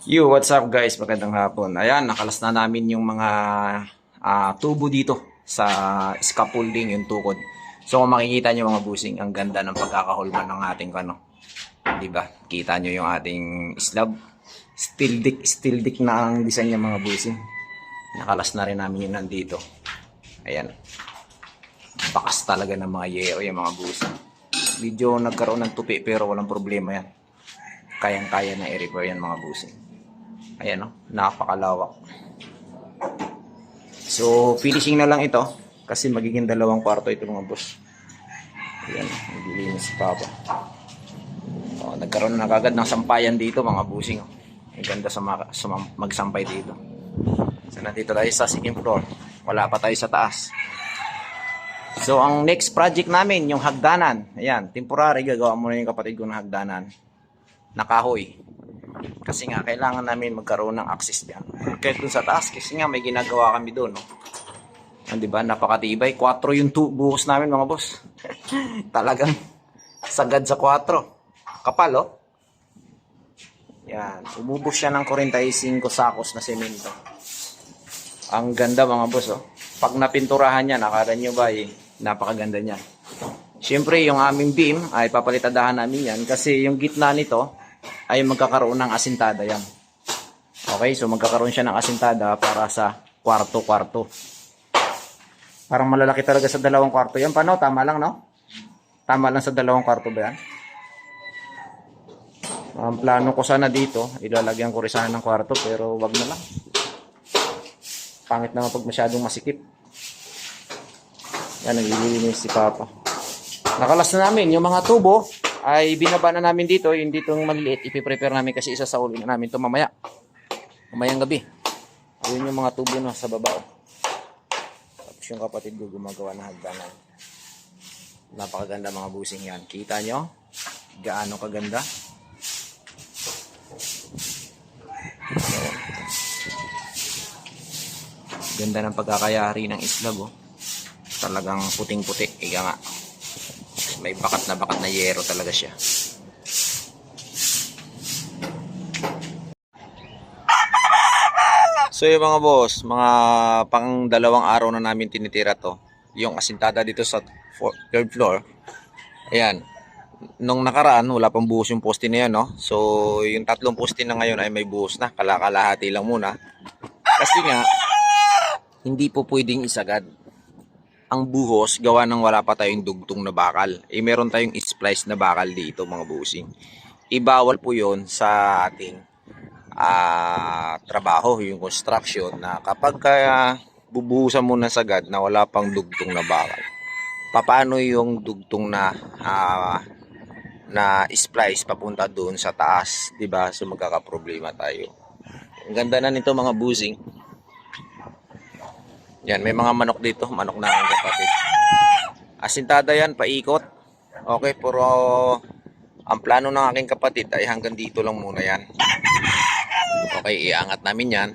Yo, what's up guys? Magandang hapon. Ayan, nakalas na namin yung mga tubo dito sa scaffolding, yung tukod. So kung makikita nyo mga busing, ang ganda ng pagkakahulman ng ating ano. 'Di ba? Kita nyo yung ating slab. Steel dick na ang design niya mga busing. Nakalas na rin namin yun nandito. Ayan. Bakas talaga ng mga yero yung mga busing. Medyo nagkaroon ng tupi pero walang problema yan. Kayang-kaya na i-repair yan mga busing. Ayan o, napakalawak. So, finishing na lang ito. Kasi magiging dalawang kwarto ito mga boss. Ayan, naglilinis si Papa. O, nagkaroon na kagad ng sampayan dito mga busing. Ang ganda sa magsampay dito. So, nandito tayo sa second floor. Wala pa tayo sa taas. So, ang next project namin, yung hagdanan. Ayan, temporary, gagawa muna yung kapatid ko ng hagdanan. Nakahoy. Kasi nga, kailangan namin magkaroon ng access dyan. Kahit dun sa taas, kasi nga may ginagawa kami doon. No? Diba? Napakatibay. 4 yung buhos namin mga boss. Talagang sagad sa 4. Kapal, oh. Yan. Umubos siya ng 45 sakos na semento. Ang ganda mga boss, oh. Pag napinturahan niya, nakala nyo ba, napakaganda niya. Siyempre, yung aming beam ay papalitadahan namin yan kasi yung gitna nito ay magkakaroon ng asintada yan. Okay, so magkakaroon siya ng asintada para sa kwarto-kwarto. Parang malalaki talaga sa dalawang kwarto yan. Paano? Tama lang, no? Tama lang sa dalawang kwarto ba yan? Ang plano ko sana dito, ilalagyan ko rin sana ng kwarto pero wag na lang. Pangit naman pag masyadong masikip. Yan, naglilinis si Papa. Nakalas na namin yung mga tubo ay binaba na namin dito, yung ditong maliliit ipiprepare namin kasi isa sa uli na namin ito mamayang gabi. Ayun yung mga tubo na sa baba. Tapos yung kapatid ko gumagawa ng hagdanan. Napakaganda mga busing yan. Kita nyo gaano kaganda. Ganda ng pagkakayari ng slab, oh. Talagang puting-puti, ika nga. May bakat na yero talaga siya. So yung mga boss, mga pang dalawang araw na namin tinitira to. Yung asintada dito sa third floor. Ayan. Nung nakaraan, wala pang buhos yung poste na yan, no? So yung tatlong poste na ngayon ay may buhos na. Kalakalahati lang muna. Kasi nga, hindi po pwedeng isagad ang buhos gawa ng wala pa tayong dugtong na bakal. Meron tayong splice na bakal dito mga busing. Ibawal po yon sa ating trabaho, yung construction, na kapag bubuhusan mo na sagad na wala pang dugtong na bakal. Paano yung dugtong na splice papunta doon sa taas, 'di ba? So magkakaproblema tayo. Ang ganda na nito mga busing. Yan, may mga manok dito, manok na ang kapatid. Asintada yan, paikot. Okay, pero ang plano ng aking kapatid ay hanggang dito lang muna yan. Okay, iangat namin yan.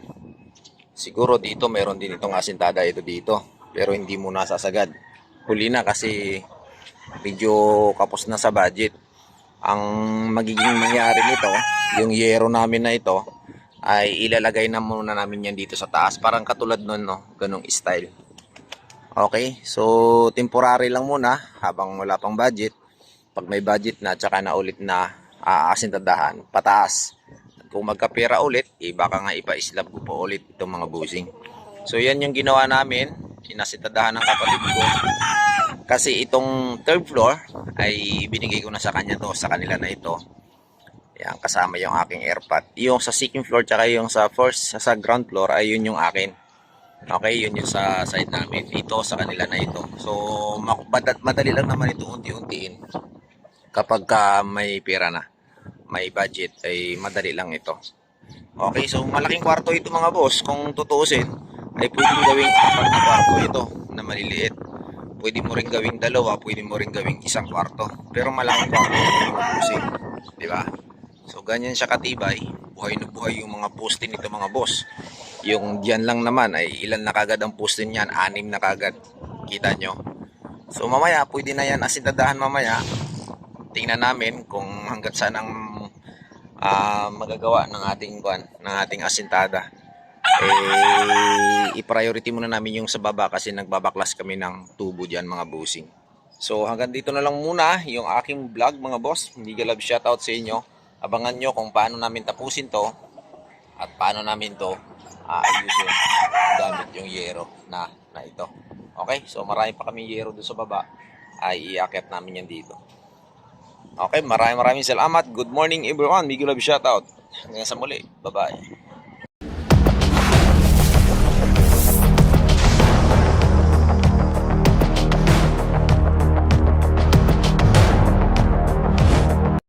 Siguro dito, meron din itong asintada ito dito. Pero hindi muna sasagad. Huli na kasi medyo kapos na sa budget. Ang magiging mangyari nito, yung yero namin na ito, ay ilalagay na muna namin yan dito sa taas. Parang katulad nun, no? Ganong style. Okay, so temporary lang muna habang wala pang budget. Pag may budget na, tsaka na ulit na aasintadahan, pataas. Kung magkapera ulit, baka nga ipa-slab ko po ulit itong mga busing. So yan yung ginawa namin, inasintadahan ng kapatid ko. Kasi itong third floor ay binigay ko na sa kanya to, sa kanila na ito. Yan, kasama yung aking airpot. Yung sa second floor tsaka yung sa first, sa ground floor ay yun yung akin. Okay, yun yung sa side namin. Dito sa kanila na ito. So, madali lang naman ito unti-untiin. Kapag may pera na, may budget, ay madali lang ito. Okay, so malaking kwarto ito mga boss. Kung tutuusin, ay pwedeng gawing 4 na kwarto ito na maliliit. Pwede mo rin gawing 2, pwede mo rin gawing 1 kwarto. Pero malaking kwarto ito mga bossing. Diba? So ganyan siya katibay, buhay na buhay yung mga poste nito mga boss. Yung diyan lang naman ay ilan na kagad ang poste niyan, 6 na kagad. Kita nyo? So mamaya, pwede na yan asintadahan mamaya. Tingnan namin kung hanggat saan ang magagawa ng ating asintada. I-priority muna namin yung sa baba kasi nagbabaklas kami ng tubo diyan mga bossing. So hanggang dito na lang muna yung aking vlog mga boss. Mega love shoutout sa inyo. Abangan nyo kung paano namin tapusin to at paano namin to ayusin gamit yung yero na ito. Okay, so marami pa kami yero doon sa baba. Ay iakyat namin yan dito. Okay, maraming salamat. Good morning everyone. Mega love shoutout. Hanggang sa muli. Bye-bye.